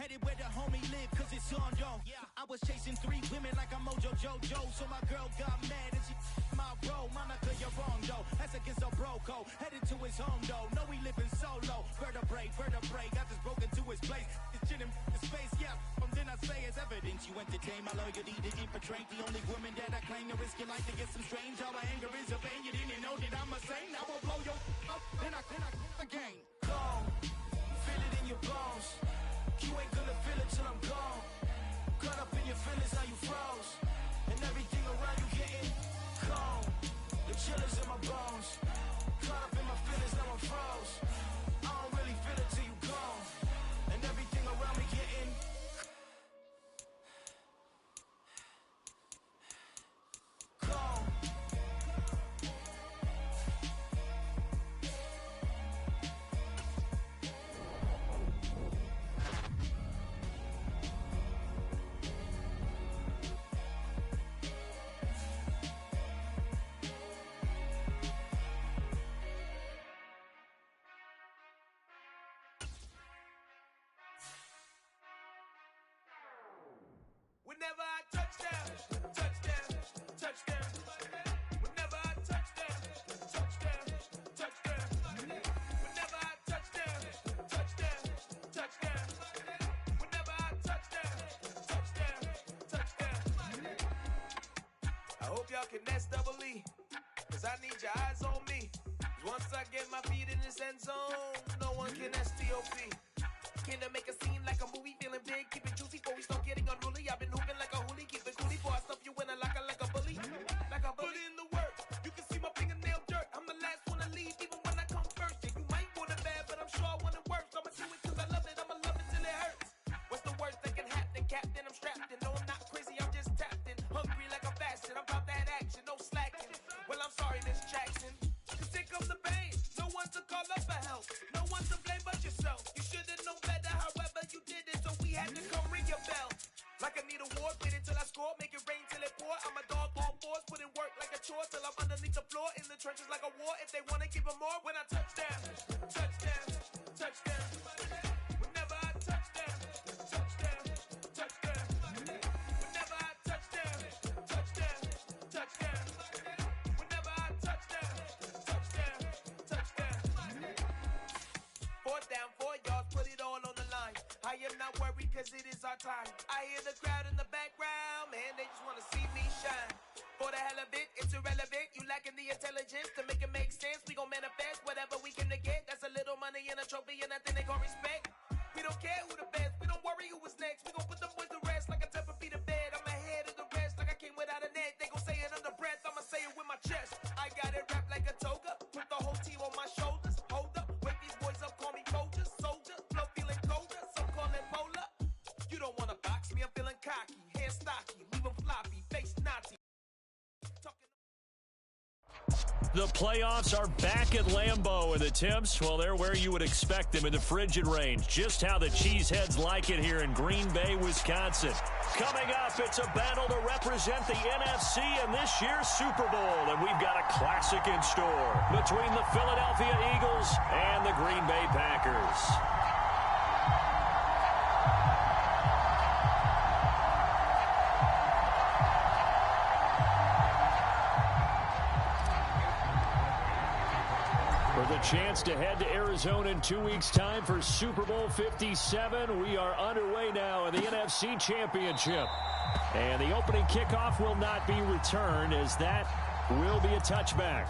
headed where the homie live, cause it's on, yo. I was chasing 3 women like I'm Mojo Jojo, so my girl got mad and she my bro. Monica, you're wrong, though. That's against a bro code. Headed to his home, though. No, we living solo. Vertebrae. I just broke into his place. It's chin in his face, yeah. From then I say it's evidence you entertain my loyalty to infiltrate the only woman that I claim to risk your life to get some strange. All my anger is a vein. You didn't know that I'm a saint. I will blow your up, then I again. Gone. Feel it in your bones. You ain't gonna feel it till I'm gone. Caught up in your feelings, how you froze. And everything around you getting cold. The chillers in my bones. Caught up in my feelings, now I'm froze. I don't really feel it till you gone. And everything around me getting cold. Whenever I touchdown, touchdown, touchdown. Whenever I touchdown, touchdown, touchdown. Whenever I touchdown, touchdown, touchdown. Whenever I touchdown, touchdown. I hope y'all can nest double E, cause I need your eyes on me. Cause once I get my feet in this end zone, no one can STOP. Came to make a scene like a movie, feeling big, keep it juicy before we start getting unruly. I've been hooping like a hoolie, keep it coolie before I stuff you in a locker like a bully. Like a bully. Put in the work, you can see my fingernail dirt. I'm the last one to leave, even when I come first. Yeah, you might want it bad, but I'm sure I want it worse. I'ma do it cause I love it, I'ma love it till it hurts. What's the worst that can happen, Captain? I'm strapped in, no I'm not crazy, I'm just tapped in. Hungry like a fasted, I'm about that action, no slacking. Well, I'm sorry, Miss Jackson. Cause here comes the pain, no one to call up for help. No one to blame but yourself. You should've known better, however you did it, so we had to come ring your bell. Like I need a war, wait until I score, make it rain till it pour. I'm a dog on fours, put in work like a chore till I'm underneath the floor, in the trenches like a war. If they wanna give them more, when I touchdown, touchdown, touchdown. Whenever I touchdown, touchdown, touchdown. Whenever I touchdown, touchdown, touchdown. Whenever I touchdown, touchdown, touchdown. 4th down, 4 yards, put it all on the line. I am not worried cause it is our time. I hear the crowd in the background, man, they just wanna see me shine. For the hell of it, it's irrelevant. You lacking the intelligence to make it make sense. We gon' manifest whatever we can to get. That's a little money and a trophy and nothing they gon' respect. We don't care who the best, we don't worry who was next. We gon' put them boys to rest like a Tempur-Pedic bed. I'm ahead of the rest like I came without a net. They gon' say it under breath, I'ma say it with my chest. I got it wrapped like a toga, put the whole team on my shoulders. Hold up, wake these boys up, call me Folger, soldier. Flow feeling colder, some call it polar. You don't wanna box me, I'm feeling cocky. Hair stocky, leave them floppy, face naughty. The playoffs are back at Lambeau, and the temps, well, they're where you would expect them in the frigid range. Just how the Cheeseheads like it here in Green Bay, Wisconsin. Coming up, it's a battle to represent the NFC in this year's Super Bowl, and we've got a classic in store between the Philadelphia Eagles and the Green Bay Packers. For the chance to head to Arizona in 2 weeks' time for Super Bowl 57, we are underway now in the NFC Championship. And the opening kickoff will not be returned, as that will be a touchback.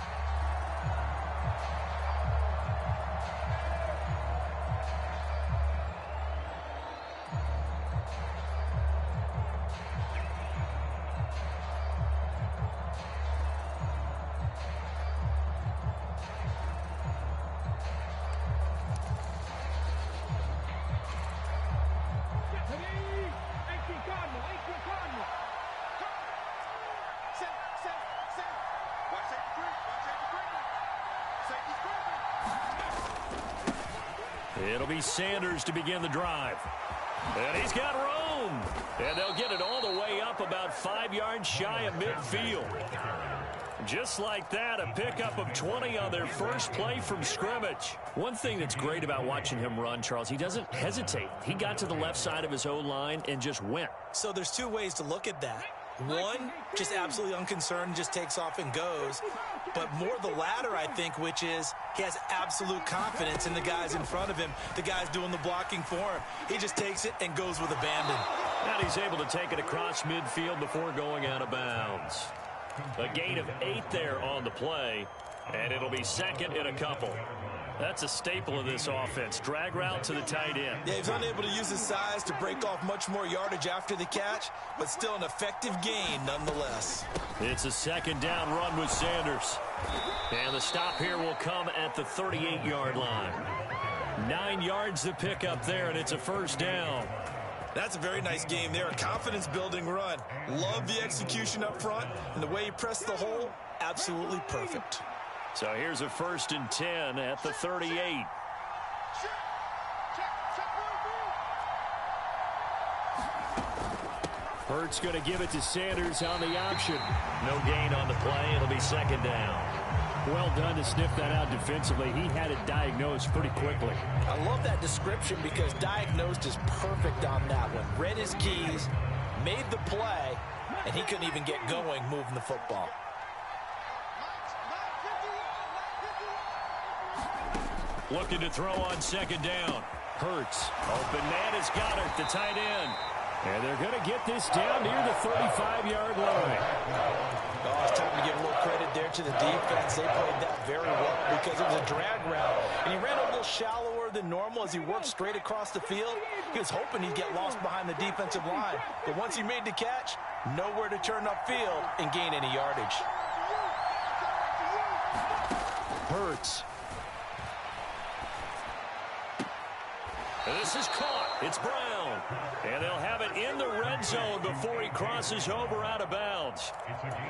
It'll be Sanders to begin the drive. And he's got room. And they'll get it all the way up about 5 yards shy of midfield. just like that, a pickup of 20 on their first play from scrimmage. One thing that's great about watching him run, Charles, he doesn't hesitate. He got to the left side of his own line and just went. So there's two ways to look at that. One, just absolutely unconcerned, just takes off and goes. But more the latter, I think, which is he has absolute confidence in the guys in front of him, the guys doing the blocking for him. He just takes it and goes with abandon. And he's able to take it across midfield before going out of bounds. A gain of 8 there on the play, and it'll be second in a couple. That's a staple of this offense. Drag route to the tight end. Yeah, he's unable to use his size to break off much more yardage after the catch, but still an effective gain nonetheless. It's a second down run with Sanders. And the stop here will come at the 38-yard line. 9 yards to pick up there, and it's a first down. That's a very nice game there. A confidence-building run. Love the execution up front, and the way he pressed the hole, absolutely perfect. So here's a 1st and 10 at the 38. Hurts going to give it to Sanders on the option. No gain on the play. It'll be second down. Well done to sniff that out defensively. He had it diagnosed pretty quickly. I love that description because diagnosed is perfect on that one. Read his keys, made the play, and he couldn't even get going moving the football. Looking to throw on second down. Hurts. Open man has got it, the tight end. And they're going to get this down near the 35-yard line. Oh, it's time to give a little credit there to the defense. They played that very well because it was a drag route. And he ran a little shallower than normal as he worked straight across the field. He was hoping he'd get lost behind the defensive line. But once he made the catch, nowhere to turn upfield and gain any yardage. Hurts. This is caught. It's Brown. And they'll have it in the red zone before he crosses over out of bounds.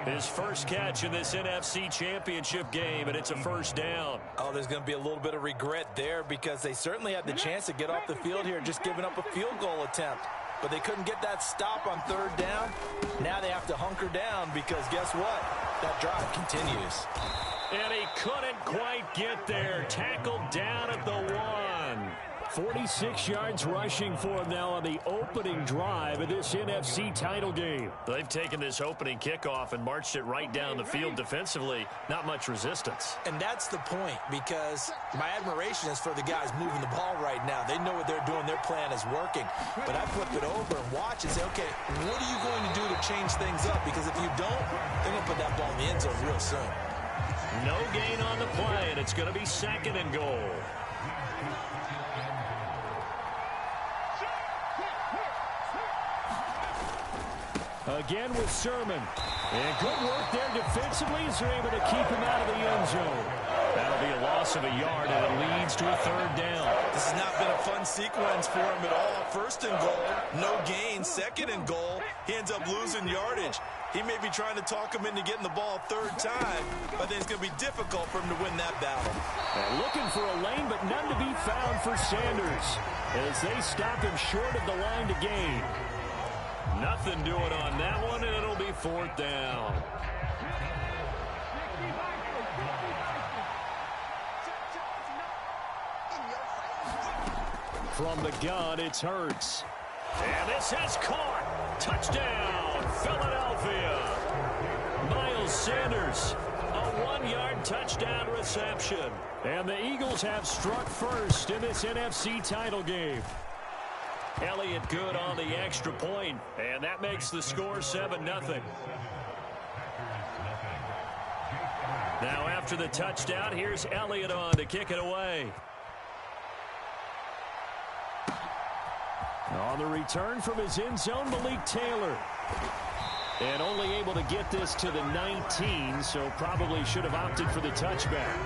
His first catch in this NFC Championship game, and it's a first down. Oh, there's going to be a little bit of regret there because they certainly had the chance to get off the field here, just giving up a field goal attempt. But they couldn't get that stop on third down. Now they have to hunker down because guess what? That drive continues. And he couldn't quite get there. Tackled down at the 1. 46 yards rushing for him now on the opening drive of this NFC title game. They've taken this opening kickoff and marched it right down the field defensively. Not much resistance. And that's the point because my admiration is for the guys moving the ball right now. They know what they're doing. Their plan is working. But I flip it over and watch and say, okay, what are you going to do to change things up? Because if you don't, they're going to put that ball in the end zone real soon. No gain on the play, and it's going to be second and goal. Again with Sermon. And good work there defensively as they're able to keep him out of the end zone. That'll be a loss of a yard, and it leads to a third down. This has not been a fun sequence for him at all. First and goal, no gain. Second and goal, he ends up losing yardage. He may be trying to talk him into getting the ball third time, but then it's going to be difficult for him to win that battle. And looking for a lane, but none to be found for Sanders as they stop him short of the line to gain. Nothing doing on that one, and it'll be fourth down. From the gun, it's Hurts. And this is caught. Touchdown, Philadelphia. Miles Sanders, a 1-yard touchdown reception. And the Eagles have struck first in this NFC title game. Elliott good on the extra point, and that makes the score 7-0. Now after the touchdown, here's Elliott on to kick it away. On the return from his end zone, Malik Taylor. And only able to get this to the 19, so probably should have opted for the touchback.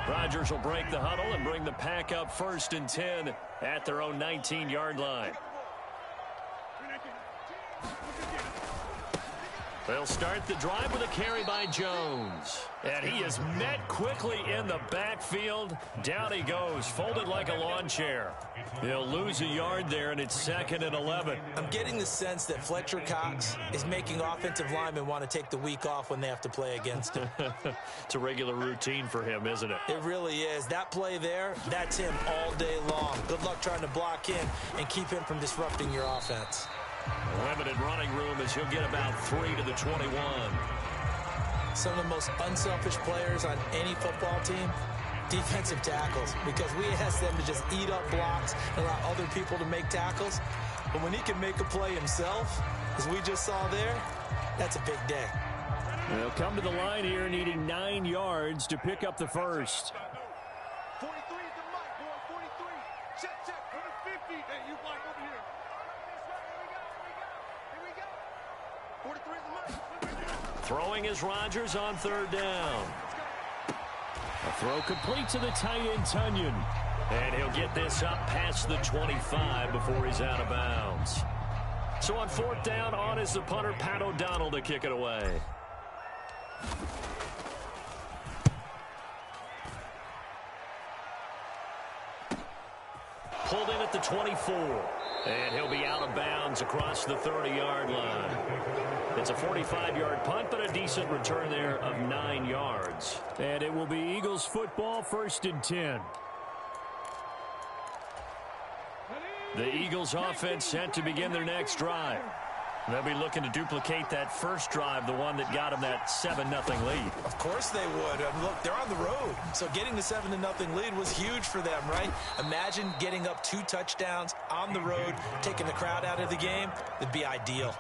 Rodgers will break the huddle and bring the pack up 1st and 10 at their own 19-yard line. They'll start the drive with a carry by Jones. And he is met quickly in the backfield. Down he goes, folded like a lawn chair. He'll lose a yard there, and it's 2nd and 11. I'm getting the sense that Fletcher Cox is making offensive linemen want to take the week off when they have to play against him. It's a regular routine for him, isn't it? It really is. That play there, that's him all day long. Good luck trying to block him and keep him from disrupting your offense. Limited running room as he'll get about 3 to the 21. Some of the most unselfish players on any football team, defensive tackles, because we ask them to just eat up blocks and allow other people to make tackles. But when he can make a play himself, as we just saw there, that's a big day. They'll come to the line here needing 9 yards to pick up the first. 43 is the mic, boy. 43. Check. 50. Hey, you mic over here. Here we go. 43 is the mic. Throwing is Rodgers on 3rd down. A throw complete to the tight end, Tunyon. And he'll get this up past the 25 before he's out of bounds. So on 4th down, on is the punter, Pat O'Donnell, to kick it away. Pulled in at the 24. And he'll be out of bounds across the 30-yard line. It's a 45-yard punt, but a decent return there of 9 yards. And it will be Eagles football, 1st and 10. The Eagles offense set to begin their next drive. They'll be looking to duplicate that first drive, the one that got them that 7-0 lead. Of course they would. Look, they're on the road. So getting the 7-0 lead was huge for them, right? Imagine getting up 2 touchdowns on the road, taking the crowd out of the game. It'd be ideal.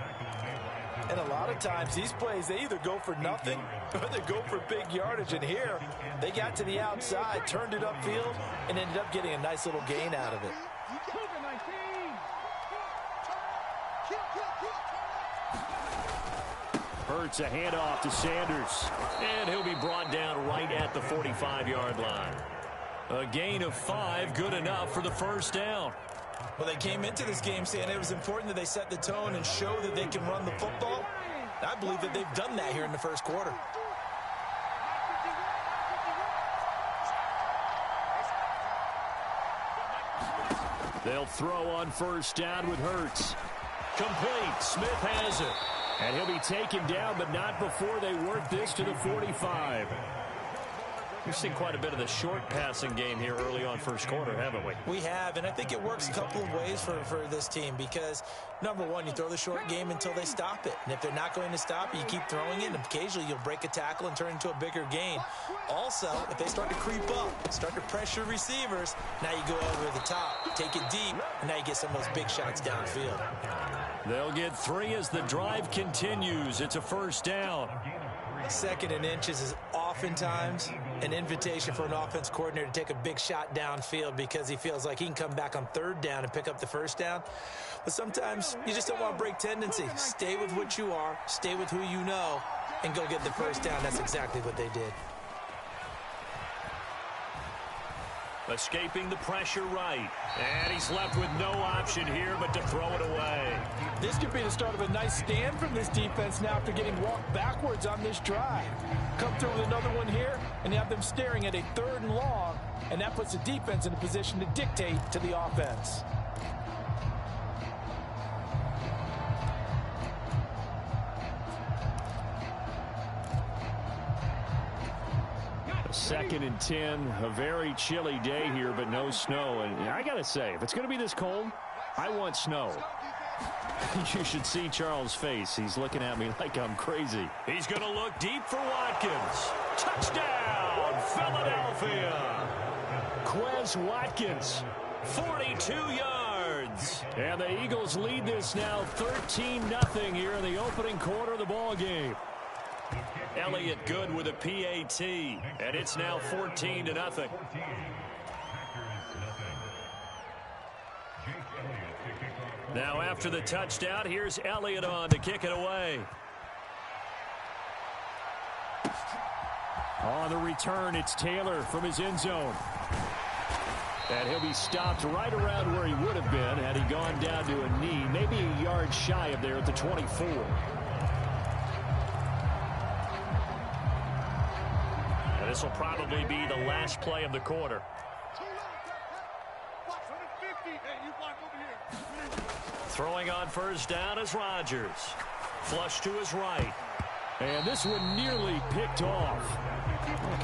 And a lot of times, these plays, they either go for nothing or they go for big yardage. And here, they got to the outside, turned it upfield, and ended up getting a nice little gain out of it. Hurts a handoff to Sanders. And he'll be brought down right at the 45-yard line. A gain of 5, good enough for the first down. Well, they came into this game saying it was important that they set the tone and show that they can run the football. I believe that they've done that here in the first quarter. They'll throw on 1st down with Hurts. Complete. Smith has it. And he'll be taken down, but not before they work this to the 45. We've seen quite a bit of the short passing game here early on first quarter, haven't we? We have, and I think it works a couple of ways for this team because, number one, you throw the short game until they stop it. And if they're not going to stop it, you keep throwing it, and occasionally you'll break a tackle and turn it into a bigger gain. Also, if they start to creep up, start to pressure receivers, now you go over the top, take it deep, and now you get some of those big shots downfield. They'll get 3 as the drive continues. It's a first down. 2nd and inches is oftentimes an invitation for an offense coordinator to take a big shot downfield because he feels like he can come back on 3rd down and pick up the first down. But sometimes you just don't want to break tendency. Stay with what you are, stay with who you know, and go get the first down. That's exactly what they did. Escaping the pressure right. And he's left with no option here but to throw it away. This could be the start of a nice stand from this defense now after getting walked backwards on this drive. Come through with another one here, and you have them staring at a 3rd and long, and that puts the defense in a position to dictate to the offense. Second and 10, a very chilly day here, but no snow. And I got to say, if it's going to be this cold, I want snow. You should see Charles' face. He's looking at me like I'm crazy. He's going to look deep for Watkins. Touchdown, Philadelphia. Quez Watkins, 42 yards. And the Eagles lead this now 13-0 here in the opening quarter of the ball game. Elliott good with a PAT, and it's now 14-0. Now after the touchdown, here's Elliott on to kick it away. On the return, it's Taylor from his end zone. And he'll be stopped right around where he would have been had he gone down to a knee, maybe a yard shy of there at the 24. This will probably be the last play of the quarter. Throwing on first down is Rodgers. Flush to his right. And this one nearly picked off.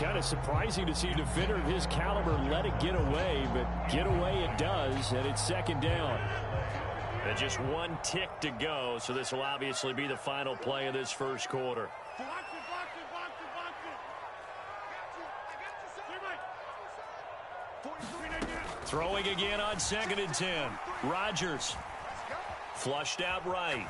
Kind of surprising to see a defender of his caliber let it get away, but get away it does, and it's second down. And just one tick to go, so this will obviously be the final play of this first quarter. Throwing again on 2nd and 10. Rodgers. Flushed out right.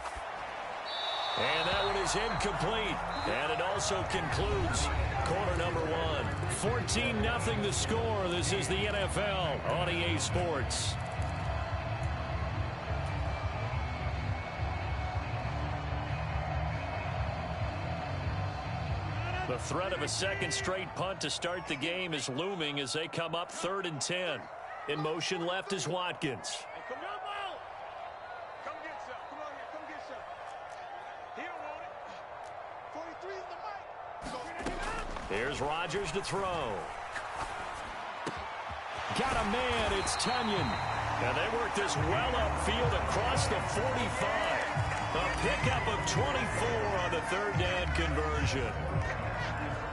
And that one is incomplete. And it also concludes quarter number 1. 14-0 the score. This is the NFL on EA Sports. The threat of a second straight punt to start the game is looming as they come up 3rd and 10. In motion left is Watkins. Here's Rodgers to throw. Got a man, it's Tunyon. And they work this well upfield across the 45. A pickup of 24 on the 3rd down conversion.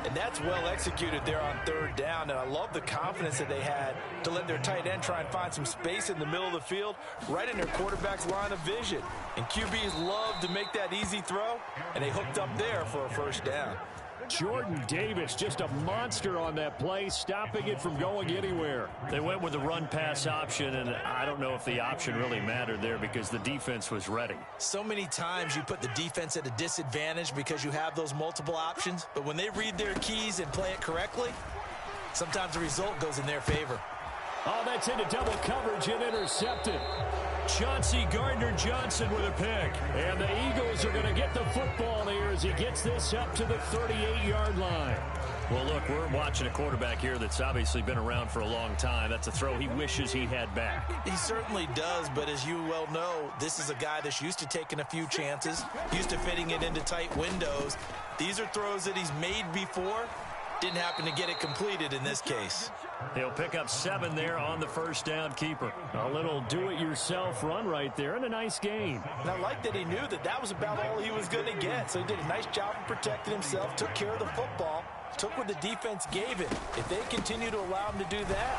And that's well executed there on 3rd down. And I love the confidence that they had to let their tight end try and find some space in the middle of the field, right in their quarterback's line of vision. And QBs love to make that easy throw, and they hooked up there for a first down. Jordan Davis, just a monster on that play, stopping it from going anywhere. They went with the run-pass option, and I don't know if the option really mattered there because the defense was ready. So many times you put the defense at a disadvantage because you have those multiple options, but when they read their keys and play it correctly, sometimes the result goes in their favor. Oh, that's into double coverage and intercepted. Chauncey Gardner-Johnson with a pick. And the Eagles are going to get the football here as he gets this up to the 38-yard line. Well, look, we're watching a quarterback here that's obviously been around for a long time. That's a throw he wishes he had back. He certainly does, but as you well know, this is a guy that's used to taking a few chances, used to fitting it into tight windows. These are throws that he's made before. Didn't happen to get it completed in this case. He'll pick up 7 there on the first down keeper. A little do-it-yourself run right there and a nice gain. And I like that he knew that that was about all he was going to get. So he did a nice job of protecting himself, took care of the football, took what the defense gave him. If they continue to allow him to do that,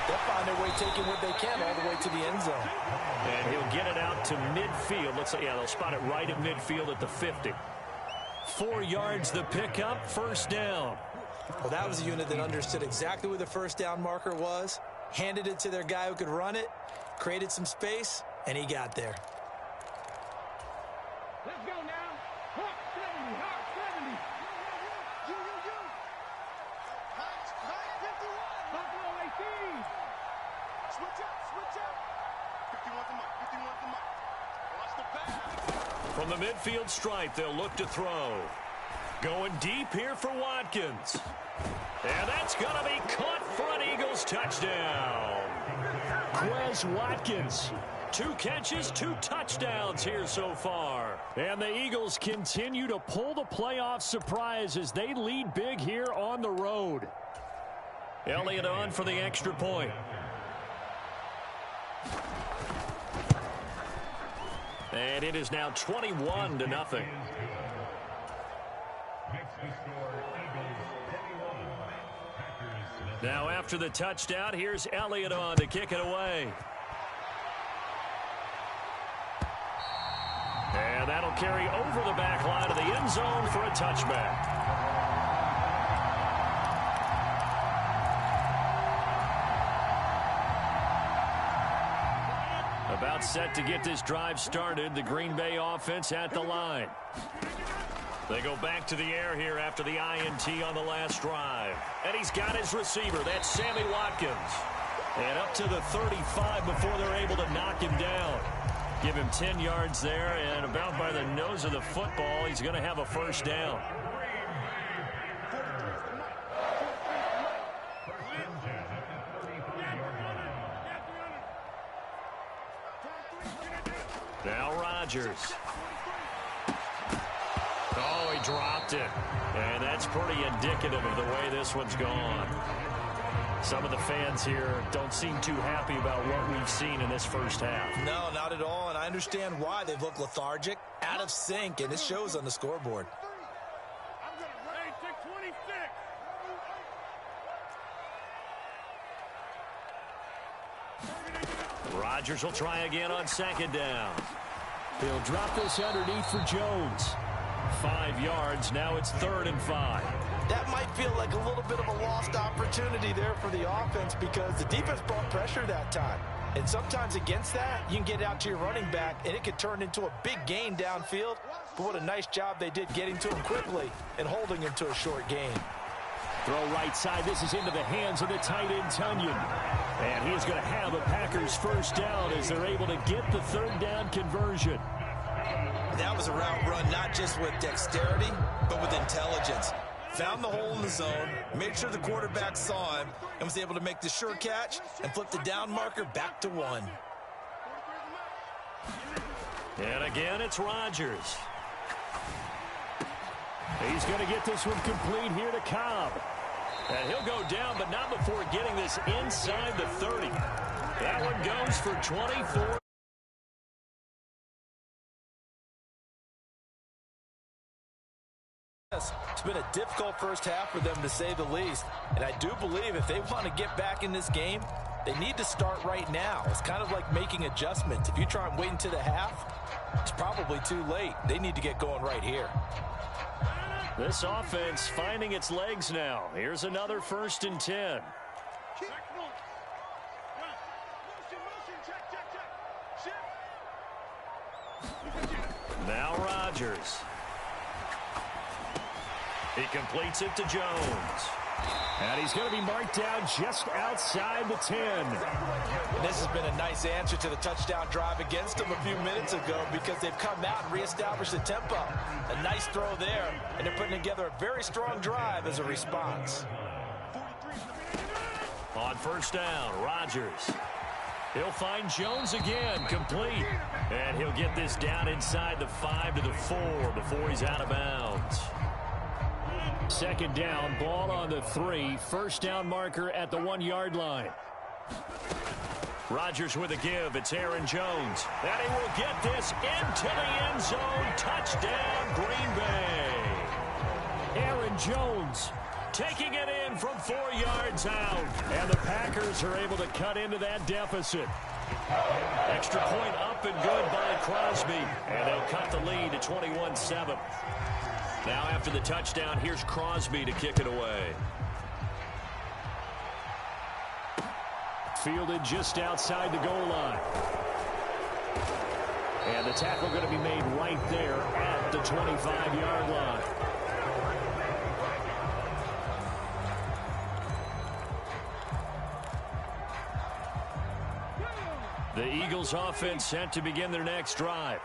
they'll find their way taking what they can all the way to the end zone. And he'll get it out to midfield. Let's say, yeah, they'll spot it right at midfield at the 50. 4 yards the pickup, first down. Well, that was a unit that understood exactly where the first down marker was, handed it to their guy who could run it, created some space, and he got there. Let's go now. Hawk 70, Hawk 70. You. Hawk 51. Buffalo 18. Switch up. 51 to Mike. Watch the pass. From the midfield stripe, they'll look to throw. Going deep here for Watkins. And that's going to be caught for an Eagles touchdown. Quez Watkins. 2 catches, 2 touchdowns here so far. And the Eagles continue to pull the playoff surprise as they lead big here on the road. Elliott on for the extra point. And it is now 21-0. Now after the touchdown, here's Elliott on to kick it away. And that'll carry over the back line of the end zone for a touchback. About set to get this drive started, the Green Bay offense at the line. They go back to the air here after the INT on the last drive. And he's got his receiver. That's Sammy Watkins. And up to the 35 before they're able to knock him down. Give him 10 yards there, and about by the nose of the football, he's going to have a first down. Now Rodgers. Oh, They dropped it. And that's pretty indicative of the way this one's gone. Some of the fans here don't seem too happy about what we've seen in this first half. No, not at all, and I understand why. They've looked lethargic, out of sync, and it shows on the scoreboard. Rodgers will try again on second down. He'll drop this underneath for Jones. 5 yards. Now it's 3rd and 5. That might feel like a little bit of a lost opportunity there for the offense because the defense brought pressure that time. And sometimes against that, you can get out to your running back, and it could turn into a big gain downfield. But what a nice job they did getting to him quickly and holding him to a short gain. Throw right side. This is into the hands of the tight end, Tunyon. And he's going to have a Packers first down as they're able to get the 3rd down conversion. That was a route run not just with dexterity, but with intelligence. Found the hole in the zone, made sure the quarterback saw him, and was able to make the sure catch and flip the down marker back to 1. And again, it's Rodgers. He's going to get this one complete here to Cobb. And he'll go down, but not before getting this inside the 30. That one goes for 24. It's been a difficult first half for them, to say the least. And I do believe if they want to get back in this game, they need to start right now. It's kind of like making adjustments. If you try and wait until the half, it's probably too late. They need to get going right here. This offense finding its legs now. Here's another 1st and 10. Now Rodgers. He completes it to Jones. And he's going to be marked down just outside the 10. And this has been a nice answer to the touchdown drive against them a few minutes ago because they've come out and reestablished the tempo. A nice throw there, and they're putting together a very strong drive as a response. On 1st down, Rodgers. He'll find Jones again, complete. And he'll get this down inside the 5 to the 4 before he's out of bounds. 2nd down, ball on the 3. 1st down marker at the 1-yard line. Rodgers with a give. It's Aaron Jones. And he will get this into the end zone. Touchdown, Green Bay. Aaron Jones taking it in from 4 yards out. And the Packers are able to cut into that deficit. Extra point up and good by Crosby. And they'll cut the lead to 21-7. Now after the touchdown, here's Crosby to kick it away. Fielded just outside the goal line. And the tackle going to be made right there at the 25-yard line. The Eagles offense set to begin their next drive.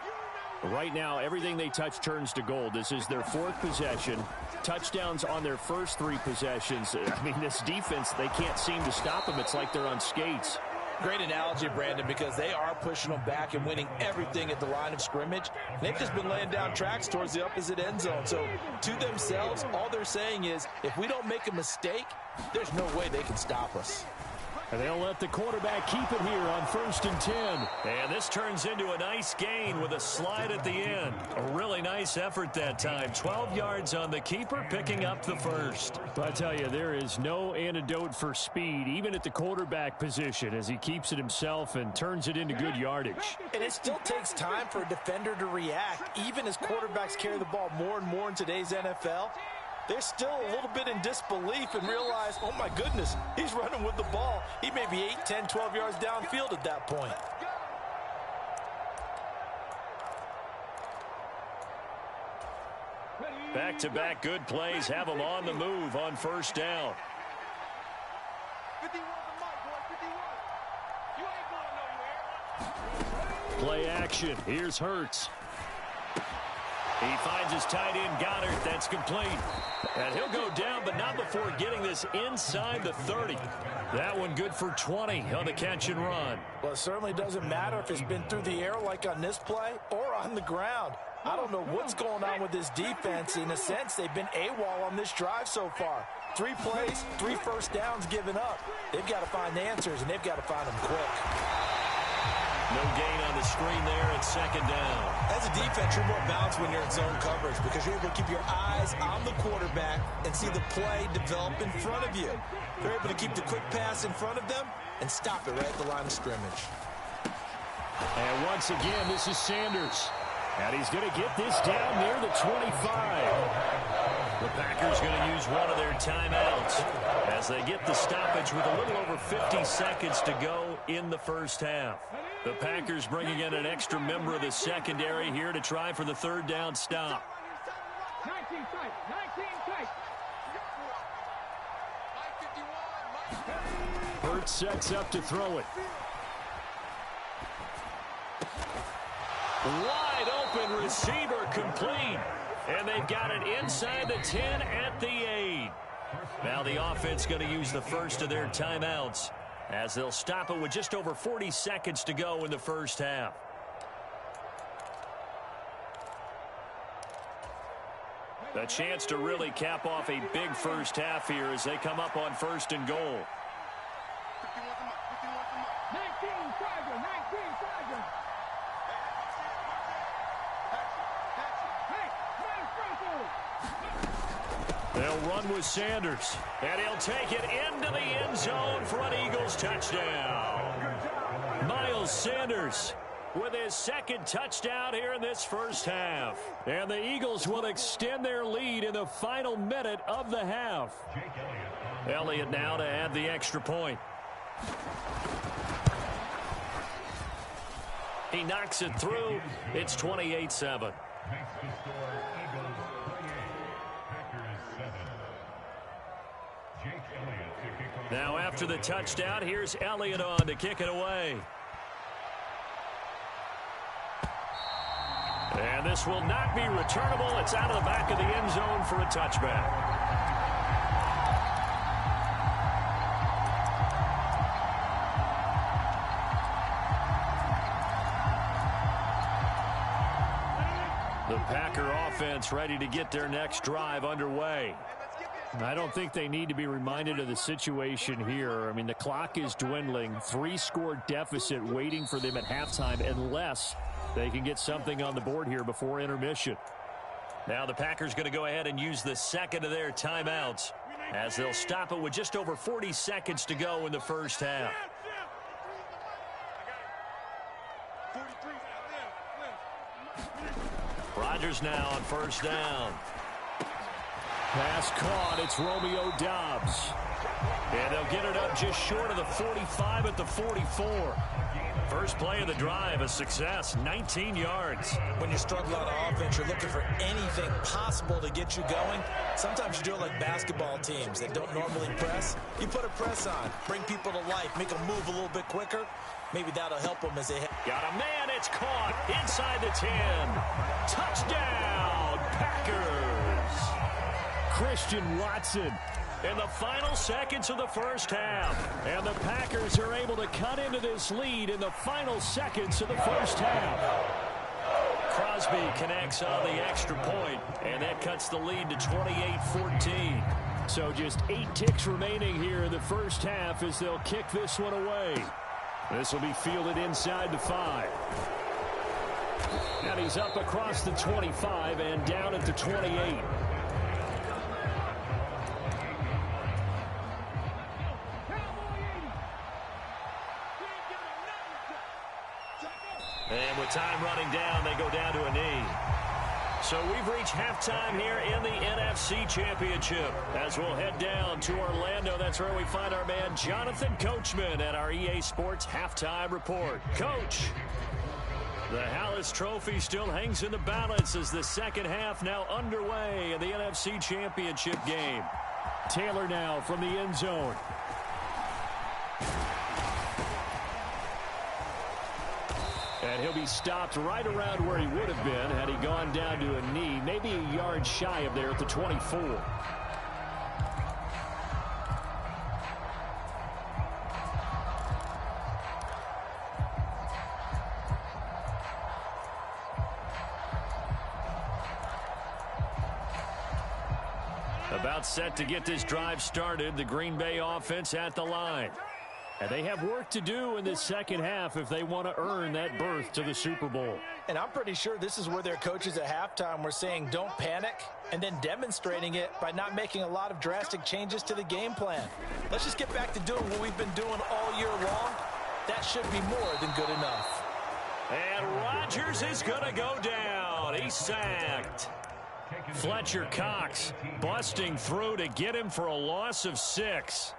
Right now, everything they touch turns to gold. This is their 4th possession. Touchdowns on their first 3 possessions. I mean, this defense, they can't seem to stop them. It's like they're on skates. Great analogy, Brandon, because they are pushing them back and winning everything at the line of scrimmage. They've just been laying down tracks towards the opposite end zone. So to themselves, all they're saying is, if we don't make a mistake, there's no way they can stop us. And they'll let the quarterback keep it here on 1st and 10. And this turns into a nice gain with a slide at the end. A really nice effort that time. 12 yards on the keeper, picking up the 1st. But I tell you, there is no antidote for speed, even at the quarterback position, as he keeps it himself and turns it into good yardage. And it still takes time for a defender to react, even as quarterbacks carry the ball more and more in today's NFL. They're still a little bit in disbelief and realize, oh my goodness, he's running with the ball. He may be 8, 10, 12 yards downfield at that point. Back-to-back good plays have them on the move on 1st down. Play action. Here's Hurts. He finds his tight end, Goddard. That's complete. And he'll go down, but not before getting this inside the 30. That one good for 20 on the catch and run. Well, it certainly doesn't matter if it's been through the air like on this play or on the ground. I don't know what's going on with this defense. In a sense, they've been AWOL on this drive so far. 3 plays, 3 first downs given up. They've got to find answers, and they've got to find them quick. No gain on the screen there at second down. As a defense, you're more balanced when you're in zone coverage because you're able to keep your eyes on the quarterback and see the play develop in front of you. They're able to keep the quick pass in front of them and stop it right at the line of scrimmage. And once again, this is Sanders. And he's going to get this down near the 25. The Packers going to use one of their timeouts as they get the stoppage with a little over 50 seconds to go in the first half. The Packers bringing in an extra member of the secondary here to try for the third down stop. 19 tight. Hurts sets up to throw it. Wide open receiver complete. And they've got it inside the 10 at the 8. Now the offense going to use the first of their timeouts as they'll stop it with just over 40 seconds to go in the first half. A chance to really cap off a big first half here as they come up on 1st and goal. 19 Tiger. They'll run with Sanders, and he'll take it into the end zone for an Eagles touchdown. Miles Sanders with his second touchdown here in this first half. And the Eagles will extend their lead in the final minute of the half. Elliott now to add the extra point. He knocks it through. It's 28-7. Now after the touchdown, here's Elliott on to kick it away. And this will not be returnable. It's out of the back of the end zone for a touchback. The Packer offense ready to get their next drive underway. I don't think they need to be reminded of the situation here. I mean, the clock is dwindling. 3-score deficit waiting for them at halftime unless they can get something on the board here before intermission. Now the Packers going to go ahead and use the second of their timeouts as they'll stop it with just over 40 seconds to go in the first half. Rodgers now on 1st down. Pass caught. It's Romeo Doubs. And they'll get it up just short of the 45 at the 44. First play of the drive, a success, 19 yards. When you struggle on offense, you're looking for anything possible to get you going. Sometimes you do it like basketball teams that don't normally press. You put a press on, bring people to life, make them move a little bit quicker. Maybe that'll help them as they hit. Got a man, it's caught inside the 10. Touchdown, Packers. Christian Watson in the final seconds of the first half. And the Packers are able to cut into this lead in the final seconds of the first half. Crosby connects on the extra point, and that cuts the lead to 28-14. So just 8 ticks remaining here in the first half as they'll kick this one away. This will be fielded inside the 5. And he's up across the 25 and down at the 28. And with time running down, they go down to a knee. So we've reached halftime here in the NFC Championship. As we'll head down to Orlando, that's where we find our man Jonathan Coachman at our EA Sports Halftime Report. Coach, the Hallis Trophy still hangs in the balance as the second half now underway in the NFC Championship game. Taylor now from the end zone. And he'll be stopped right around where he would have been had he gone down to a knee, maybe a yard shy of there at the 24. About set to get this drive started, the Green Bay offense at the line. And they have work to do in this second half if they want to earn that berth to the Super Bowl. And I'm pretty sure this is where their coaches at halftime were saying don't panic, and then demonstrating it by not making a lot of drastic changes to the game plan. Let's just get back to doing what we've been doing all year long. That should be more than good enough. And Rodgers is going to go down. He's sacked. Fletcher Cox busting through to get him for a loss of 6.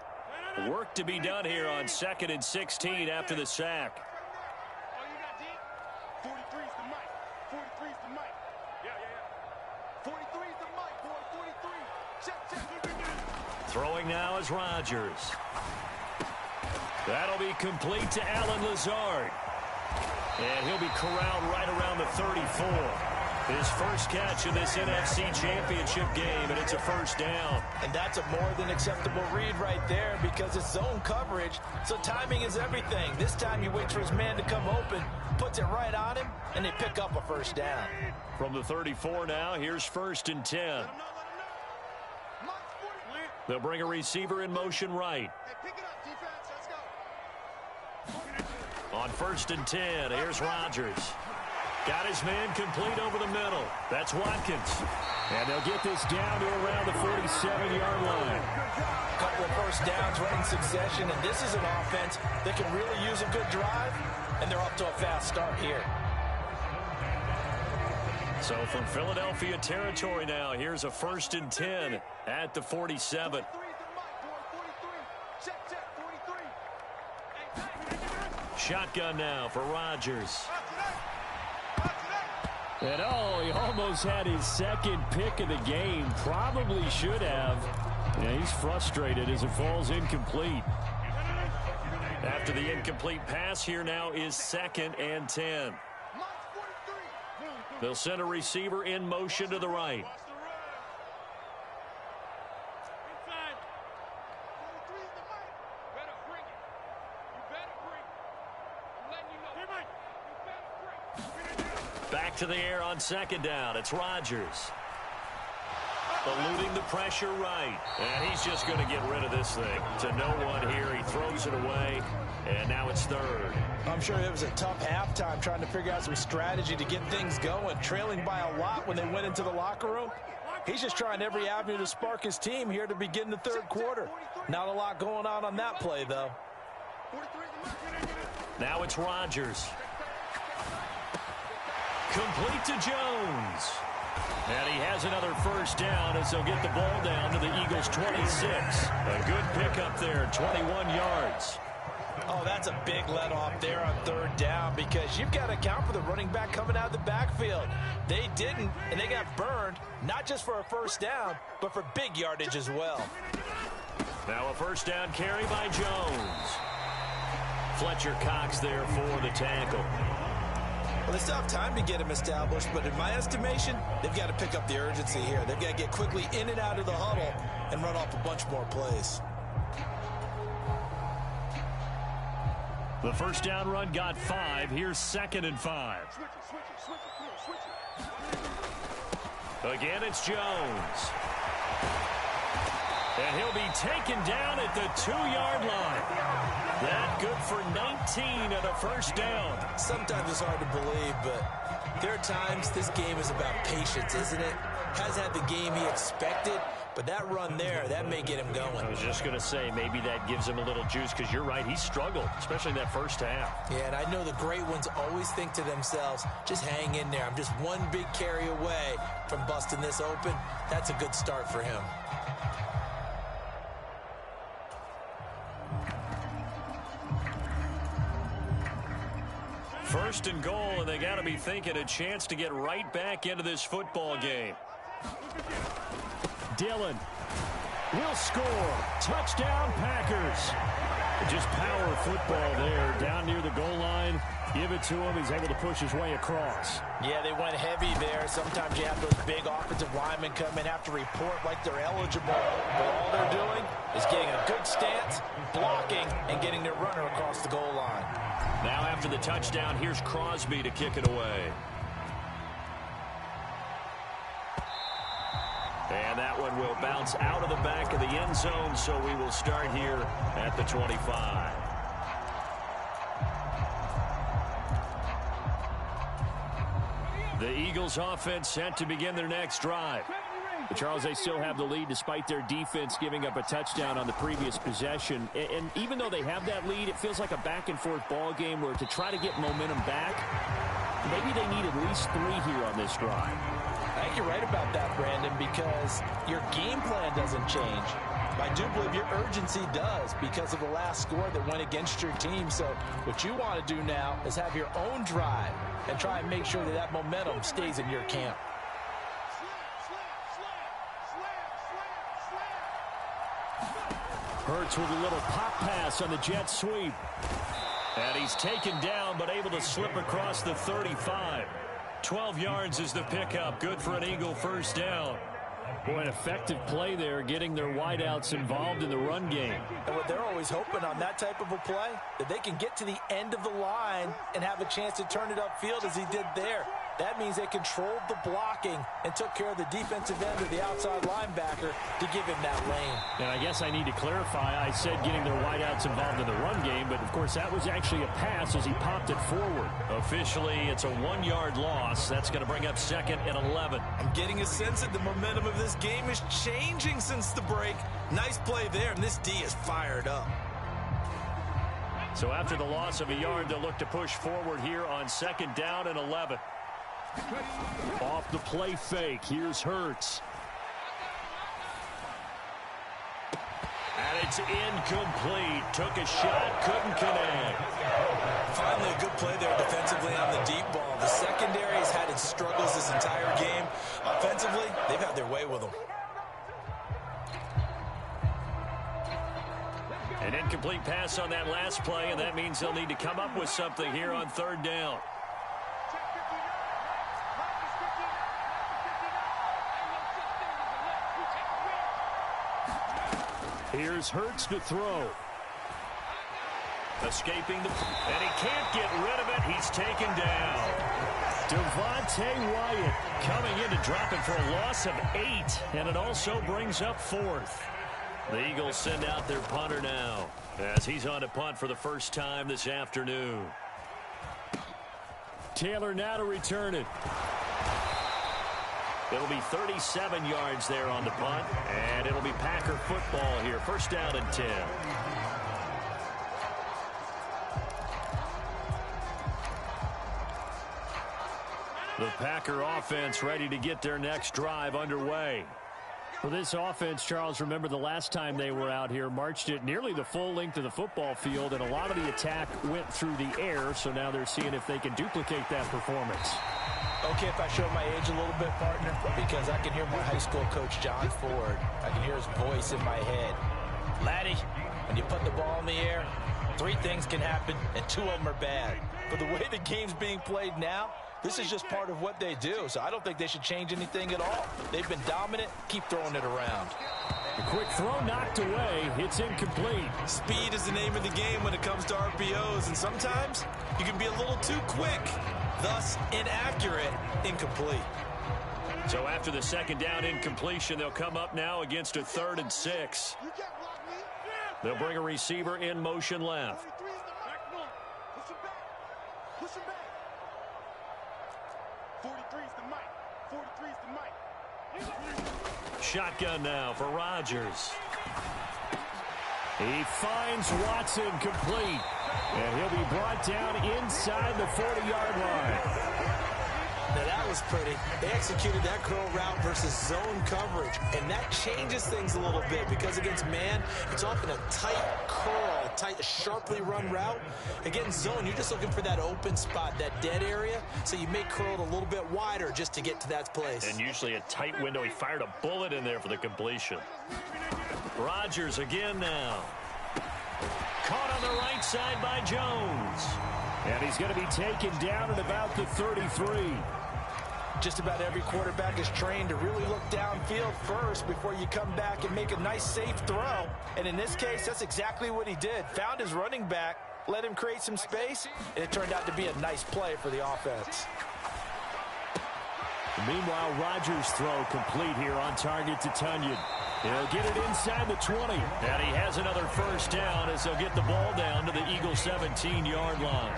Work to be done here on 2nd and 16 after the sack. Oh, you got D? 43's the mic. 43's the mic. Yeah. 43's the mic, boy. 43. Check. Throwing now is Rodgers. That'll be complete to Allen Lazard. And he'll be corralled right around the 34. His first catch in this NFC Championship game, and it's a first down. And that's a more than acceptable read right there because it's zone coverage, so timing is everything. This time he waits for his man to come open, puts it right on him, and they pick up a first down. From the 34 now, here's 1st and 10. They'll bring a receiver in motion right. Hey, pick it up, defense. Let's go. On 1st and 10, here's Rodgers. Got his man complete over the middle. That's Watkins. And they'll get this down to around the 47-yard line. A couple of first downs right in succession, and this is an offense that can really use a good drive, and they're off to a fast start here. So from Philadelphia territory now, here's a 1st and 10 at the 47. 43's the mic, boy. 43. Check. 43. Shotgun now for Rodgers. And he almost had his second pick of the game. Probably should have. Yeah, he's frustrated as it falls incomplete. After the incomplete pass, here now is 2nd and 10. They'll send a receiver in motion to the right. Back to the air on 2nd down. It's Rodgers. Eluding the pressure right. And he's just going to get rid of this thing. To no one here. He throws it away. And now it's 3rd. I'm sure it was a tough halftime trying to figure out some strategy to get things going. Trailing by a lot when they went into the locker room. He's just trying every avenue to spark his team here to begin the 3rd quarter. Not a lot going on that play, though. Now it's Rodgers. Complete to Jones. And he has another first down as they'll get the ball down to the Eagles' 26. A good pickup there, 21 yards. Oh, that's a big let off there on 3rd down because you've got to account for the running back coming out of the backfield. They didn't, and they got burned, not just for a first down, but for big yardage as well. Now a first down carry by Jones. Fletcher Cox there for the tackle. Well, they still have time to get him established, but in my estimation, they've got to pick up the urgency here. They've got to get quickly in and out of the huddle and run off a bunch more plays. The first down run got 5. Here's 2nd and 5. Again, it's Jones. And he'll be taken down at the 2-yard line. That good for 19 and a first down. Sometimes it's hard to believe, but there are times this game is about patience, isn't it? Has had the game he expected, but that run there, that may get him going. I was just going to say, maybe that gives him a little juice because you're right, he struggled, especially in that first half. Yeah, and I know the great ones always think to themselves, just hang in there. I'm just one big carry away from busting this open. That's a good start for him. First and goal, and they got to be thinking a chance to get right back into this football game. Dillon will score. Touchdown, Packers. Just power football there, down near the goal line. Give it to him. He's able to push his way across. Yeah, they went heavy there. Sometimes you have those big offensive linemen come in, have to report like they're eligible. But all they're doing is getting a good stance, blocking, and getting their runner across the goal line. Now after the touchdown, here's Crosby to kick it away. And that one will bounce out of the back of the end zone, so we will start here at the 25. The Eagles offense set to begin their next drive. But Charles, they still have the lead despite their defense giving up a touchdown on the previous possession. And even though they have that lead, it feels like a back-and-forth ball game where to try to get momentum back, maybe they need at least 3 here on this drive. I think you're right about that, Brandon, because your game plan doesn't change. I do believe your urgency does because of the last score that went against your team. So what you want to do now is have your own drive and try and make sure that that momentum stays in your camp. Hurts with a little pop pass on the jet sweep. And he's taken down but able to slip across the 35. 12 yards is the pickup. Good for an Eagle first down. Boy, an effective play there, getting their wideouts involved in the run game. And what they're always hoping on that type of a play, that they can get to the end of the line and have a chance to turn it upfield as he did there. That means they controlled the blocking and took care of the defensive end of the outside linebacker to give him that lane. And I guess I need to clarify, I said getting their wideouts involved in the run game, but of course that was actually a pass as he popped it forward. Officially, it's a 1-yard loss. That's going to bring up 2nd and 11. I'm getting a sense that the momentum of this game is changing since the break. Nice play there, and this D is fired up. So after the loss of a yard, they'll look to push forward here on 2nd down and 11. Off the play fake, here's Hurts. And it's incomplete. Took a shot, couldn't connect. Finally a good play there defensively on the deep ball. The secondary has had its struggles this entire game. Offensively, they've had their way with them. An incomplete pass on that last play, and that means they'll need to come up with something here on 3rd down. Here's Hurts to throw. Escaping the... And he can't get rid of it. He's taken down. Devontae Wyatt coming in to drop it for a loss of 8. And it also brings up 4th. The Eagles send out their punter now as he's on to punt for the first time this afternoon. Taylor now to return it. It'll be 37 yards there on the punt, and it'll be Packer football here. 1st down and 10. The Packer offense ready to get their next drive underway. For this offense, Charles, remember the last time they were out here, marched it nearly the full length of the football field, and a lot of the attack went through the air, so now they're seeing if they can duplicate that performance. Okay, if I show my age a little bit, partner, because I can hear my high school coach, John Ford. I can hear his voice in my head. Laddie, when you put the ball in the air, 3 things can happen, and 2 of them are bad. But the way the game's being played now, this is just part of what they do, so I don't think they should change anything at all. They've been dominant. Keep throwing it around. A quick throw knocked away. It's incomplete. Speed is the name of the game when it comes to RPOs, and sometimes you can be a little too quick, thus inaccurate, incomplete. So after the 2nd down incompletion, they'll come up now against a 3rd and 6. They'll bring a receiver in motion left. Shotgun now for Rodgers. He finds Watson complete. And he'll be brought down inside the 40-yard line. Now that was pretty. They executed that curl route versus zone coverage, and that changes things a little bit because against man, it's often a tight curl, tight, sharply run route. Against zone, you're just looking for that open spot, that dead area, so you may curl it a little bit wider just to get to that place. And usually a tight window. He fired a bullet in there for the completion. Rodgers again now. Caught on the right side by Jones. And he's going to be taken down at about the 33. Just about every quarterback is trained to really look downfield first before you come back and make a nice, safe throw. And in this case, that's exactly what he did. Found his running back, let him create some space, and it turned out to be a nice play for the offense. Meanwhile, Rodgers' throw complete here on target to Tunyon. He'll get it inside the 20. And he has another first down as he'll get the ball down to the Eagles' 17-yard line.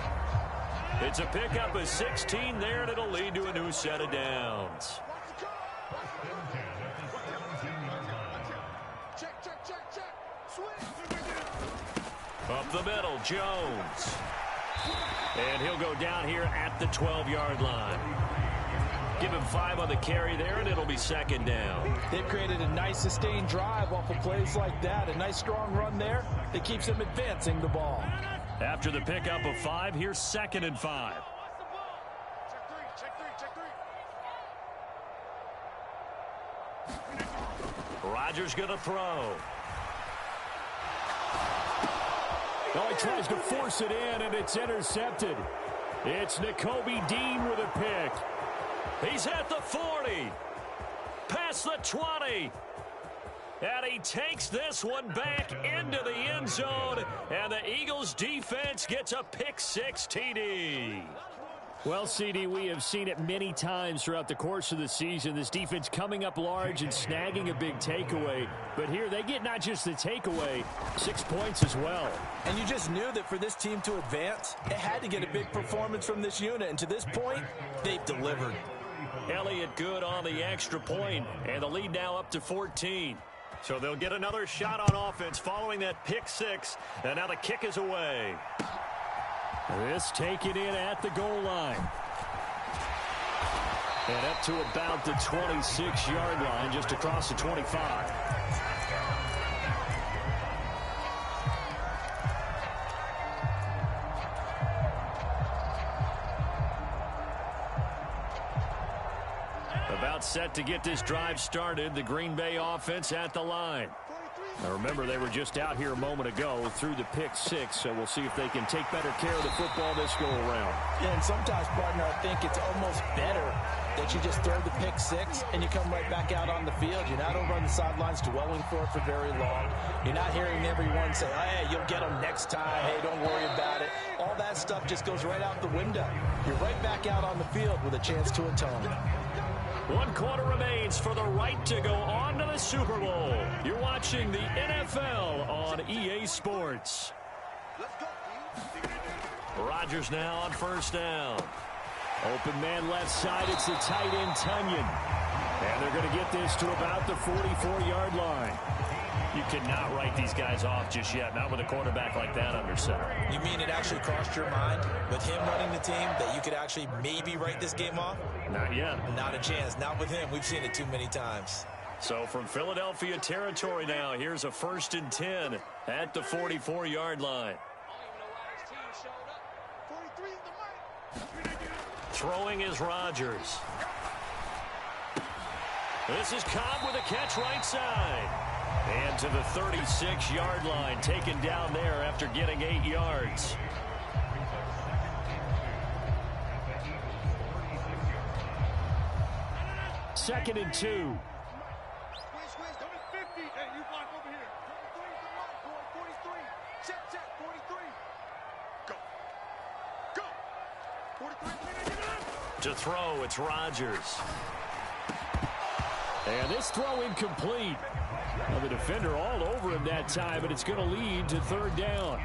It's a pickup of 16 there, and it'll lead to a new set of downs. Up the middle, Jones. And he'll go down here at the 12-yard line. Give him 5 on the carry there, and it'll be second down. They've created a nice sustained drive off of plays like that. A nice strong run there that keeps them advancing the ball. After the pickup of 5, here's 2nd and 5. Rodgers going to throw. Oh, he tries to force it in, and it's intercepted. It's Nakobe Dean with a pick. He's at the 40. Past the 20. And he takes this one back into the end zone. And the Eagles defense gets a pick-6 TD. Well, CD, we have seen it many times throughout the course of the season. This defense coming up large and snagging a big takeaway. But here they get not just the takeaway, 6 points as well. And you just knew that for this team to advance, it had to get a big performance from this unit. And to this point, they've delivered. Elliott good on the extra point, and the lead now up to 14. So they'll get another shot on offense following that pick-6, and now the kick is away. This taken in at the goal line. And up to about the 26-yard line, just across the 25. About set to get this drive started, the Green Bay offense at the line. Now remember, they were just out here a moment ago through the pick-6, so we'll see if they can take better care of the football this go-around. Yeah, and sometimes, partner, I think it's almost better that you just throw the pick-6 and you come right back out on the field. You're not over on the sidelines dwelling for it for very long. You're not hearing everyone say, hey, you'll get them next time. Hey, don't worry about it. All that stuff just goes right out the window. You're right back out on the field with a chance to atone. 1 quarter remains for the right to go on to the Super Bowl. You're watching the NFL on EA Sports. Rodgers now on first down. Open man left side, it's the tight end Tunyon. And they're going to get this to about the 44-yard line. You cannot write these guys off just yet, not with a quarterback like that under center. You mean it actually crossed your mind with him running the team that you could actually maybe write this game off? Not yet. Not a chance. Not with him. We've seen it too many times. So from Philadelphia territory now, here's a 1st and 10 at the 44-yard line. Throwing is Rodgers. This is Cobb with a catch right side. And to the 36-yard line, taken down there after getting 8 yards. Second and 2. To throw, it's Rodgers. And this throw incomplete. Well, the defender all over him that time, but it's going to lead to 3rd down.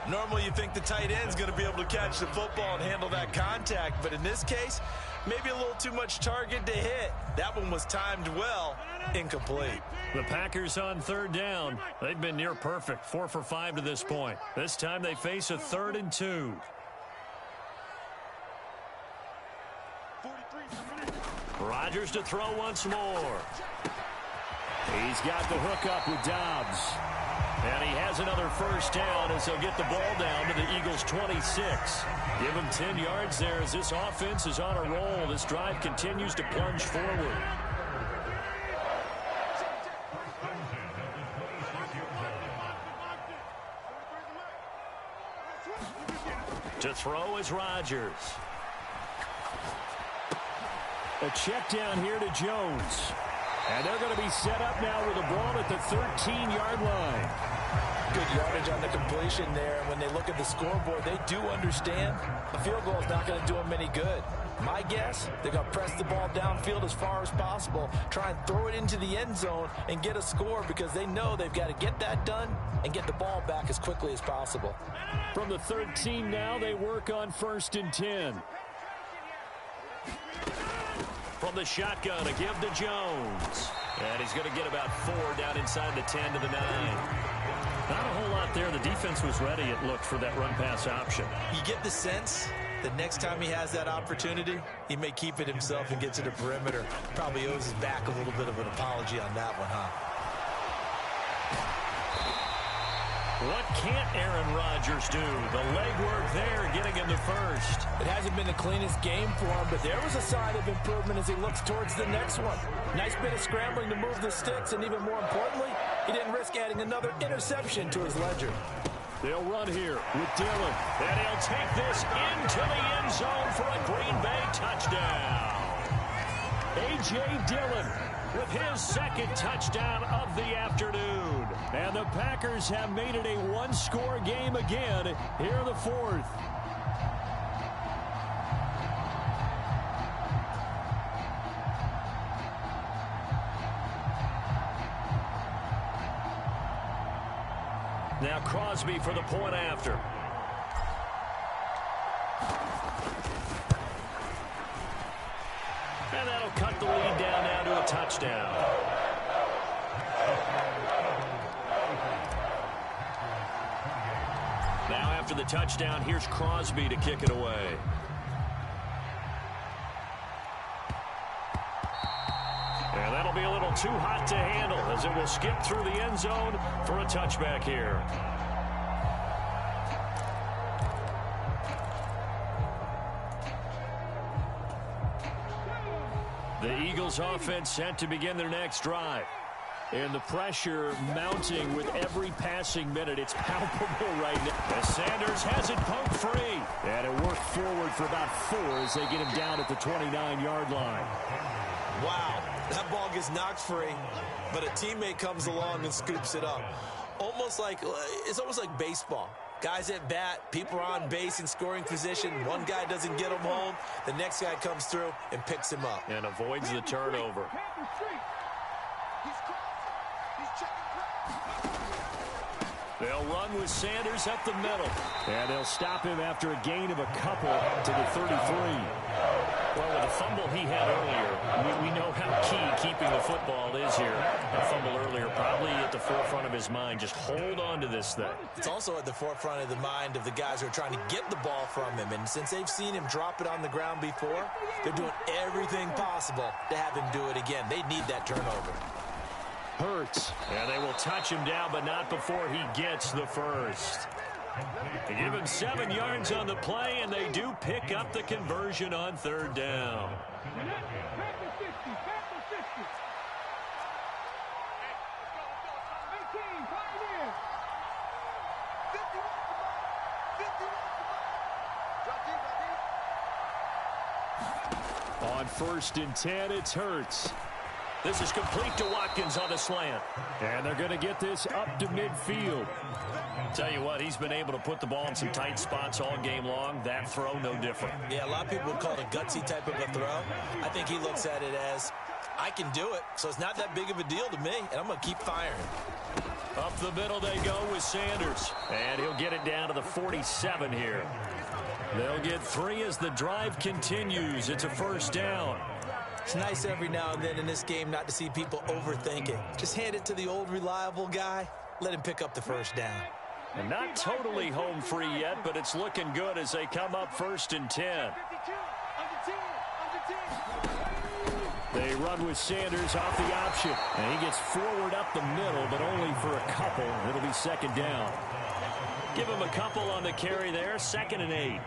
Normally you think the tight end's going to be able to catch the football and handle that contact, but in this case, maybe a little too much target to hit. That one was timed well, incomplete. The Packers on 3rd down. They've been near perfect, 4 for 5 to this point. This time they face a 3rd and 2. Rodgers to throw once more. He's got the hook up with Dobbs. And he has another first down as they'll get the ball down to the Eagles' 26. Give him 10 yards there as this offense is on a roll. This drive continues to plunge forward. To throw is Rodgers. A check down here to Jones. And they're going to be set up now with the ball at the 13-yard line. Good yardage on the completion there. When they look at the scoreboard, they do understand a field goal is not going to do them any good. My guess, they're going to press the ball downfield as far as possible, try and throw it into the end zone and get a score because they know they've got to get that done and get the ball back as quickly as possible. From the 13 now, they work on 1st and 10. From the shotgun, a give to Jones. And he's going to get about 4 down inside the 10 to the 9. Not a whole lot there. The defense was ready, it looked, for that run-pass option. You get the sense that next time he has that opportunity, he may keep it himself and get to the perimeter. Probably owes his back a little bit of an apology on that one, huh? What can't Aaron Rodgers do? The legwork there, getting him the first. It hasn't been the cleanest game for him, but there was a sign of improvement as he looks towards the next one. Nice bit of scrambling to move the sticks, and even more importantly, he didn't risk adding another interception to his ledger. They'll run here with Dillon. And he'll take this into the end zone for a Green Bay touchdown. A.J. Dillon with his second touchdown of the afternoon. And the Packers have made it a one-score game again here in the 4th. Now Crosby for the point after. And that'll cut the lead down now to a touchdown. Now after the touchdown, here's Crosby to kick it away. And that'll be a little too hot to handle as it will skip through the end zone for a touchback here. The Eagles offense set to begin their next drive. And the pressure mounting with every passing minute. It's palpable right now. As Sanders has it poked free. And it worked forward for about 4 as they get him down at the 29-yard line. Wow, that ball gets knocked free, but a teammate comes along and scoops it up. It's almost like baseball. Guys at bat, people are on base in scoring position. One guy doesn't get him home. The next guy comes through and picks him up. And avoids the turnover. They'll run with Sanders up the middle. And they'll stop him after a gain of a couple to the 33. Well, with the fumble he had earlier, we know how key keeping the football is here. A fumble earlier probably at the forefront of his mind. Just hold on to this thing. It's also at the forefront of the mind of the guys who are trying to get the ball from him. And since they've seen him drop it on the ground before, they're doing everything possible to have him do it again. They need that turnover. Hurts. And they will touch him down, but not before he gets the first. They give him 7 yards on the play, and they do pick up the conversion on 3rd down. On 1st and 10, it's Hurts. This is complete to Watkins on the slant. And they're going to get this up to midfield. Tell you what, he's been able to put the ball in some tight spots all game long. That throw, no different. Yeah, a lot of people would call it a gutsy type of a throw. I think he looks at it as, I can do it, so it's not that big of a deal to me, and I'm going to keep firing. Up the middle they go with Sanders. And he'll get it down to the 47 here. They'll get 3 as the drive continues. It's a 1st down. It's nice every now and then in this game not to see people overthink it. Just hand it to the old reliable guy. Let him pick up the 1st down. And not totally home free yet, but it's looking good as they come up 1st and 10. They run with Sanders off the option. And he gets forward up the middle, but only for a couple. It'll be 2nd down. Give him a couple on the carry there. 2nd and 8.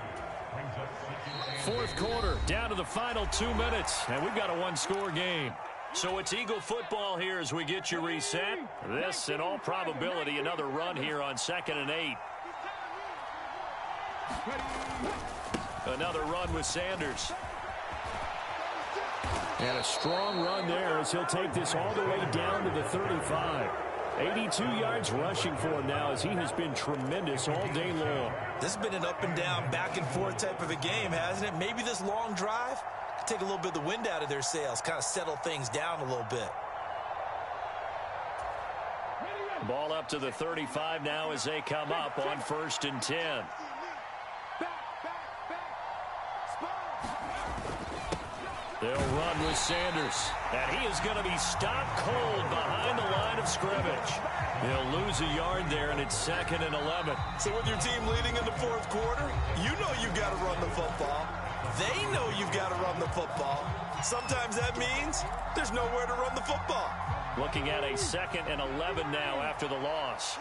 4th quarter, down to the final 2 minutes, and we've got a one-score game. So it's Eagle football here as we get you reset. This, in all probability, another run here on 2nd and 8. Another run with Sanders. And a strong run there as he'll take this all the way down to the 35. 82 yards rushing for him now as he has been tremendous all day long. This has been an up and down, back and forth type of a game, hasn't it? Maybe this long drive could take a little bit of the wind out of their sails, kind of settle things down a little bit. Ball up to the 35 now as they come up on 1st and 10. They'll run with Sanders. And he is going to be stopped cold behind the line of scrimmage. He'll lose a yard there, and it's 2nd and 11. So with your team leading in the 4th quarter, you know you've got to run the football. They know you've got to run the football. Sometimes that means there's nowhere to run the football. Looking at a 2nd and 11 now after the loss.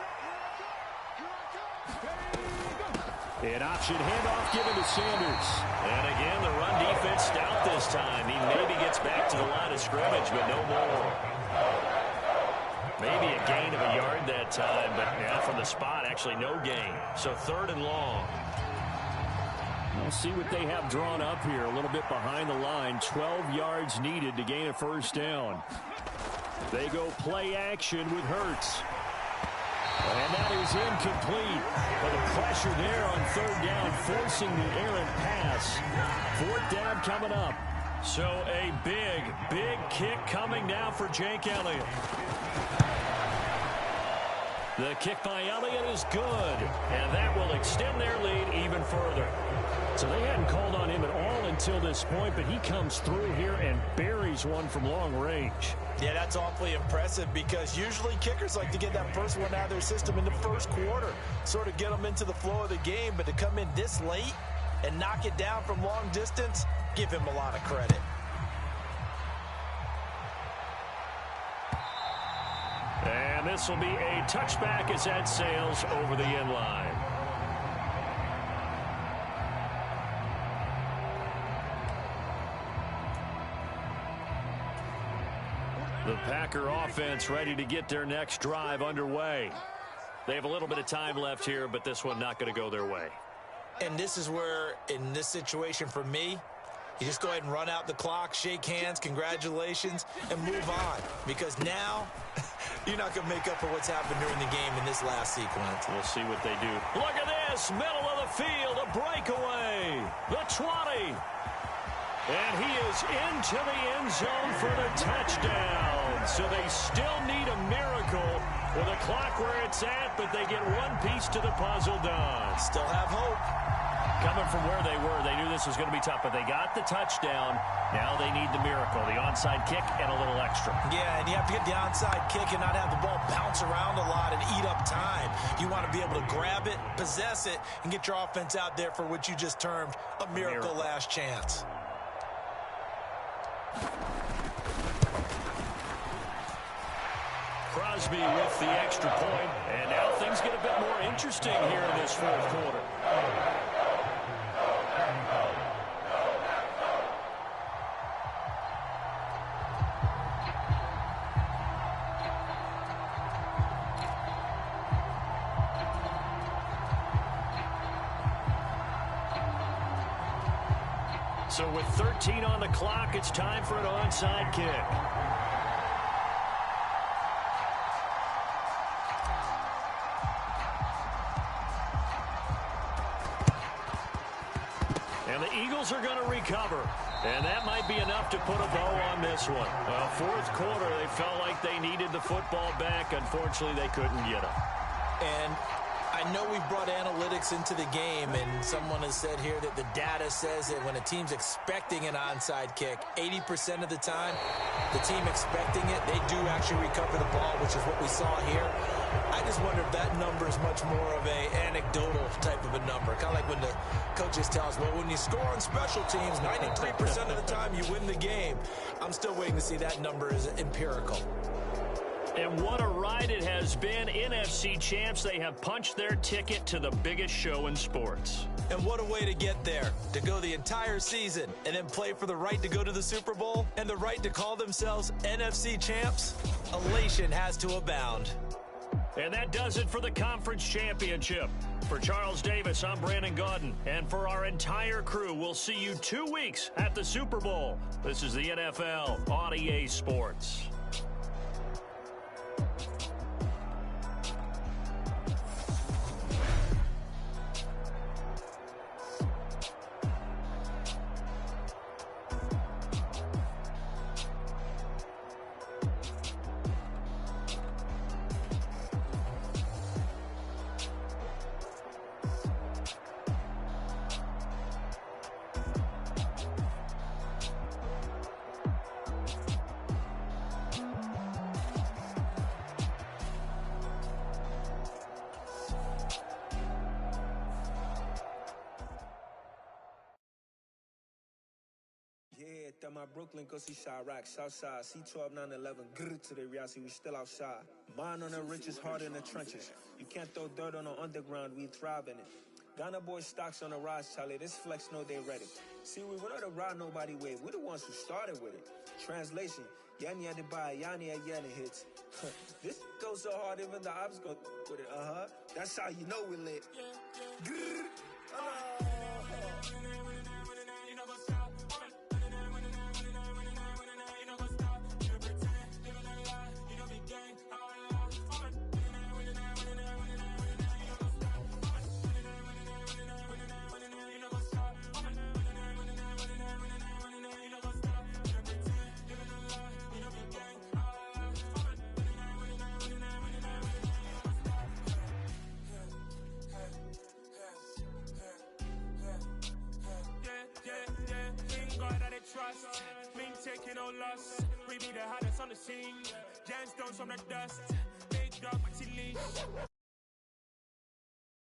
An option handoff given to Sanders. And again, the run defense stout this time. He maybe gets back to the line of scrimmage, but no more. Maybe a gain of a yard that time, but yeah, from the spot, actually no gain. So 3rd and long. We'll see what they have drawn up here. A little bit behind the line. 12 yards needed to gain a 1st down. They go play action with Hurts. And that is incomplete. But the pressure there on 3rd down, forcing the errant pass. 4th down coming up. So a big kick coming now for Jake Elliott. The kick by Elliott is good. And that will extend their lead even further. So they hadn't called on him at all until this point, but he comes through here and buries one from long range. Yeah, that's awfully impressive because usually kickers like to get that first one out of their system in the 1st quarter, sort of get them into the flow of the game, but to come in this late and knock it down from long distance, give him a lot of credit. And this will be a touchback as that sails over the end line. The Packer offense ready to get their next drive underway. They have a little bit of time left here, but this one not going to go their way. And this is where, in this situation for me, you just go ahead and run out the clock, shake hands, congratulations, and move on. Because now, you're not going to make up for what's happened during the game in this last sequence. We'll see what they do. Look at this, middle of the field, a breakaway. The 20. And he is into the end zone for the touchdown. So they still need a miracle with a clock where it's at, but they get one piece to the puzzle done. Still have hope. Coming from where they were, they knew this was going to be tough, but they got the touchdown. Now they need the miracle, the onside kick and a little extra. Yeah, and you have to get the onside kick and not have the ball bounce around a lot and eat up time. You want to be able to grab it, possess it, and get your offense out there for what you just termed a miracle last chance. Crosby with the extra point, and now things get a bit more interesting here in this 4th quarter. So with 13 on the clock, it's time for an onside kick. And the Eagles are going to recover. And that might be enough to put a bow on this one. Well, 4th quarter, they felt like they needed the football back. Unfortunately, they couldn't get it. And I know we brought analytics into the game, and someone has said here that the data says that when a team's expecting an onside kick, 80% of the time, the team expecting it, they do actually recover the ball, which is what we saw here. I just wonder if that number is much more of a anecdotal type of a number. Kind of like when the coaches tell us, well, when you score on special teams, 93% of the time you win the game. I'm still waiting to see that number is empirical. And what a ride it has been. NFC champs, they have punched their ticket to the biggest show in sports. And what a way to get there, to go the entire season and then play for the right to go to the Super Bowl and the right to call themselves NFC champs. Elation has to abound. And that does it for the conference championship. For Charles Davis, I'm Brandon Gaudin. And for our entire crew, we'll see you 2 weeks at the Super Bowl. This is the NFL on EA Sports. Yeah, that my Brooklyn, go see Chirac, Southside, C12, 911, grr to the reality, we still outside. Mine on the richest, heart in the trenches. You can't throw dirt on the underground, we thrive in it. Ghana boys stocks on the rise, Charlie, this flex know they ready. See, we were not to ride nobody wave, we the ones who started with it. Translation, Yanni had to buy, Yanni had Yanni hits. This goes so hard, even the ops go with it, That's how you know we lit. Grr, trust, me taking no loss. We be the hottest on the scene. Gemstones from the dust. Big dog, leash.